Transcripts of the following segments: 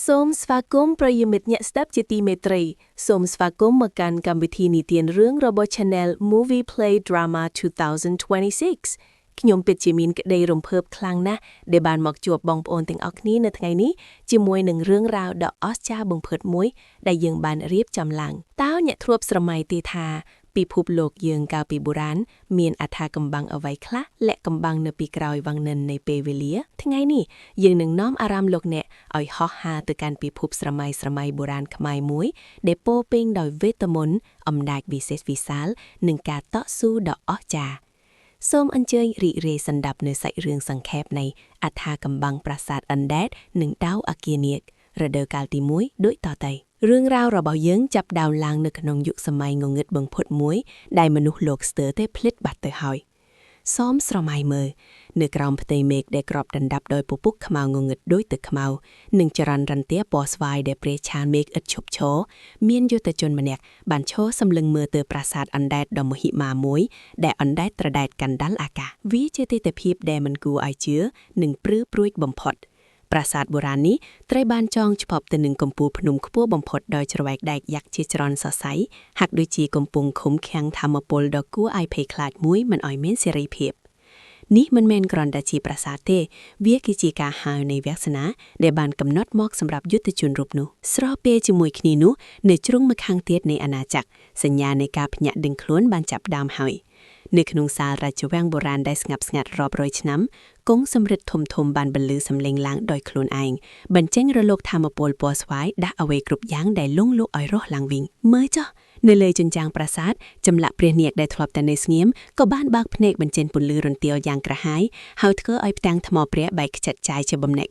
សូមស្វាគមន៍ប្រិយមិត្តអ្នកស្ដាប់ជាទីមេត្រីសូមស្វាគមន៍មកកាន់កម្មវិធីនិទានរឿងរបស់ Channel Movie Play Drama 2026 ខ្ញុំពិតជាមានក្តីរំភើបខ្លាំងណាស់ដែលបានមកជួបបងប្អូនទាំងអស់គ្នានៅថ្ងៃនេះជាមួយនឹងរឿងរ៉ាវដ៏អស្ចារ្យបំផុតមួយដែលយើងបានរៀបចំឡើងតើអ្នកធ្លាប់ស្រមៃទេថាពិភពលោកយើងកាលពីបុរាណមានអថាកំបាំងអ្វីខ្លះលាក់កំបាំងនៅពីក្រោយវាំងនិននៃពេលវេលាថ្ងៃនេះយើងនឹងនាំអារម្មណ៍លោកអ្នកឲ្យហោះហើរទៅកាន់ពិភពស្រមៃបុរាណខ្មែរមួយដែលពោរពេញដោយវេទមន្តអំណាចវិសេសវិសាលនិងការតស៊ូដ៏អស្ចារ្យសូមអញ្ជើញរីករាយសន្តាប់នៅសាច់រឿងសង្ខេបនៃអថាកំបាំងប្រាសាទអណ្ដែតនិងដាវអគារនាគរដូវកាលទី1ដូចតទៅរឿងរ៉ាវរបស់យើងចាប់ផ្ដើមឡើងនៅក្នុងយុគសម័យងងឹតបំផុតមួយដែលមនុស្សលោកស្ទើរតែភ្លេចបាត់ទៅហើយសូមស្រមៃមើលនៅក្រោមផ្ទៃមេឃដែលក្របដណ្ដប់ដោយពពុះខ្មៅងងឹតដូចទឹកខ្មៅនិងចរន្តរន្ទះពណ៌ស្វាយដែលព្រាឆានមេឃឥតឈប់ឈរមានយុទ្ធជនម្នាក់បានឈរសម្លឹងមើលទៅប្រាសាទអណ្ដែតដ៏មហិមាមួយដែលអណ្ដែតត្រដែតកណ្ដាលអាកាសវាជាទិដ្ឋភាពដែលមិនគួរឲ្យជឿនិងព្រឺព្រួយបំផុតប្រាសាទបុរាណនេះត្រូវបានចងឆ្ពប់ទៅនឹងកំពូលភ្នំខ្ពស់បំផុតដោយច្រវែកដែកយ៉ាក់ជាច្រើនសរសៃហាក់ដូចជាកំពុងឃុំឃាំងធម្មពលដ៏គួរឲ្យភ័យខ្លាចមួយមិនឲ្យមានសេរីភាពនេះមិនមែនគ្រាន់តែជាប្រាសាទទេវាគឺជាការហៅនៃវាសនាដែលបានកំណត់មកសម្រាប់យុទ្ធជនរូបនោះស្របពេលជាមួយគ្នានោះនៅជ្រុងម្ខាងទៀតនៃអាណាចក្រសញ្ញានៃការភ្ញាក់ដឹងខ្លួនបានចាប់ផ្ដើមហើយនៅក្នុងសាលរាជវាំងបុរាណដែលស្ងប់ស្ងាត់រាប់រយឆ្នាំគង់សម្រិទ្ធធំបានបន្លឺសំឡេងឡើងដោយខ្លួនឯងបញ្ចេញរលកធម្មពលពណ៌ស្វាយដាក់អ្វីគ្រប់យ៉ាងដែលលងលក់ឲ្យរស់ឡើងវិញមើលចុះនៅលើជញ្ជាំងប្រាសាទចម្លាក់ព្រះនាគដែលធ្លាប់តែនៅស្ងៀមក៏បានបើកភ្នែកបញ្ចេញពន្លឺរន្ទាលយ៉ាងក្រហាយហើយធ្វើឲ្យផ្ទាំងថ្មព្រះបែកខ្ចាត់ចាយជាបំណែក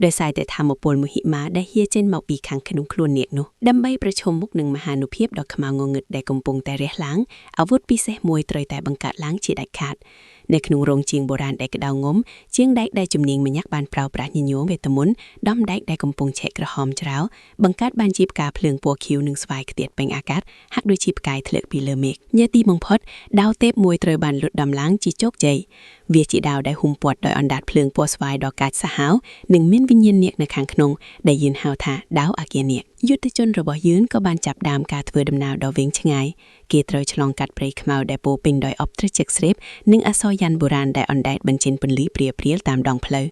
ដោយសារតែធម្មពលមហិមាដែលហៀចេញមកពីខាងក្នុងខ្លួននាគនោះដើម្បីប្រឈមមុខនឹងមហានុភាពដ៏ខ្មៅងងឹតដែលកំពុងតែរះឡើងអាវុធពិសេសមួយត្រូវតែបង្កើតឡើងជាដាច់ខាតនៅក្នុងរោងជាងបុរាណដែលក្តៅងំជាងដែកដែលជំនាញម្នាក់បានប្រើប្រាស់ញញោមវេទមន្តដំដែកដែលកំពុងឆែកក្រហមច្រៅបង្កើតបានជាផ្កាភ្លើងពណ៌ខៀវនិងស្វាយខ្ទាតពេញអាកាសហាក់ដូចជាផ្កាយធ្លាក់ពីលើមេឃញ៉ាទីបំផុតដាវទេពមួយត្រូវបានលុតដំឡើងជាជោគជ័យវាជាដាវដែលហ៊ុំព័ទ្ធដោយអណ្ដាតភ្លើងពណ៌ស្វាយដ៏កាចសាហាវនិងមានវិញ្ញាណនាគនៅខាងក្នុងដែលយើងហៅថាដាវអគារនាគយុទ្ធជនរបស់យើងក៏បានចាប់ផ្ដើមការធ្វើដំណើរដ៏វែងឆ្ងាយគេត្រូវឆ្លងកាត់ព្រៃខ្មៅដែលពោរពេញដោយអបទ្រជិកស្រេបនិងអក្សរយ៉ាន់បុរាណដែលអណ្ដែតបញ្ចេញពន្លឺព្រាលៗតាមដងផ្លូវ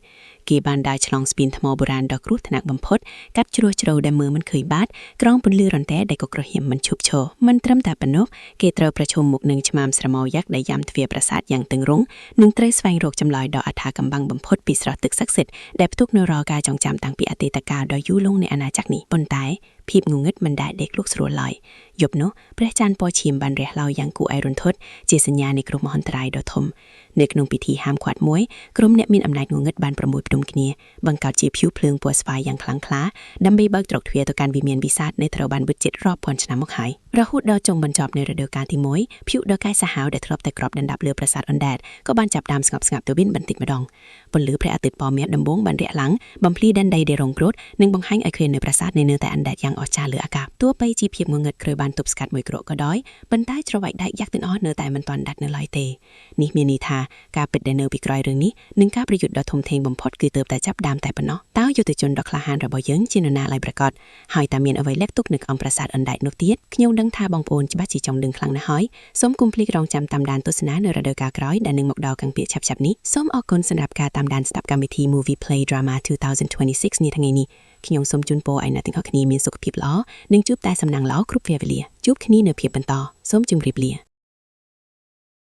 គេបានដើរឆ្លងស្ពានថ្មបុរាណដ៏គ្រោះថ្នាក់បំផុតកាត់ជ្រោះជ្រៅដែលមើលមិនឃើញបាតក្រោមពន្លឺរន្ទះដែលក៏ក្រហៀមមិនឈប់ឈរមិនត្រឹមតែប៉ុណ្ណោះគេត្រូវប្រឈមមុខនឹងឆ្មាំស្រមោលยักษ์ដែលយ៉ាំទ្វារប្រាសាទយ៉ាងតឹងរ៉ុងនិងត្រូវស្វែងរកចម្លើយដ៏អថាកំបាំងបំផុតពីស្រះទឹកស័ក្តិសិទ្ធិដែលផ្ទុកនូវរាល់ការចងចាំតាំងពីអតីតកាលដ៏យូរលង់នៃអាណាចក្រនេះប៉ុន្តែភាពងងឹតមិនដែលដេកលក់ស្រួលឡើយយប់នោះព្រះច័ន្ទពណ៌ឈាមបានរះឡើងយ៉ាងគួរឲ្យរន្ធត់ជាសញ្ញានៃគ្រោះមហន្តរាយដ៏ធំនៅក្នុងពិធីហាមឃាត់មួយក្រុមអ្នកមានអំណាចងងឹតបានប្រមូលផ្ដុំគ្នាបង្កើតជាភៀវភ្លើងពណ៌ស្វាយយ៉ាងខ្លាំងក្លាដើម្បីបើកទ្រព្យទ្វារទៅកាន់វិមានវិសាទនៃត្រូវបានវិតចិត្តរាប់ពាន់ឆ្នាំមកហើយរហូតដល់ចុងបញ្ចប់នៃរដូវកាលទី1ភៀវដ៏កាយសាហាវដែលធ្លាប់តែក្របដណ្ដប់លើប្រាសាទអណ្ដែតក៏បានចាប់ផ្ដើមស្ងប់ស្ងាត់ទៅវិញបន្តិចម្ដងពន្លឺព្រះអាទិត្យពណ៌មាសដំបូងបានរាក់ឡើងបំភ្លីដែនដីដែលរងគ្រោះនិងបង្ហាញឲ្យឃើញនៅប្រាសាទនៅតែអណ្ដែតយ៉ាងអស្ចារ្យលើអាកាសទោះបីជាភាពងងឹតគ្រើបានទប់ស្កាត់មួយគ្រាប់ក៏ដោយប៉ុន្តែច្រវាច់ដែកយ៉ាក់ទាំងអស់នៅតែមិនទាន់ដាច់នៅឡើយទេនេះមានន័យថាការពិតដែលនៅពីក្រោយរឿងនេះនិងការប្រយុទ្ធដ៏ធំធេងបំផុតគឺទើបតែចាប់ផ្ដើមតែប៉ុណ្ណោះតើយុទ្ធជនដ៏ក្លាហានរបស់យើងជានរណាឡើយប្រកាសហើយតើមានអ្វីលាក់ទុកនៅក្នុងប្រាសាទអណ្ដែតនោះទៀតខ្ញុំដឹងថាបងប្អូនច្បាស់ជាចង់ដឹងខ្លាំងណាស់ហើយសូមកុំភ្លេចរងចាំតាមដានទស្សនានៅរដូវកាលក្រោយដែលនឹងមកដល់កាំងពាក្យឆាប់ៗនេះសូមអរគុណសម្រាប់ការតាមដានស្ដាប់កម្មវិធី Movie Play Drama 2026 នាថ្ងៃនេះខ្ញុំសូមជូនពរឲ្យអ្នកទាំងអស់គ្នាមានសុខភាពល្អនិងជួបតែសំណាងល្អគ្រប់ពេលវេលាជួបគ្នានៅភាពបន្តសូមជម្រាបលា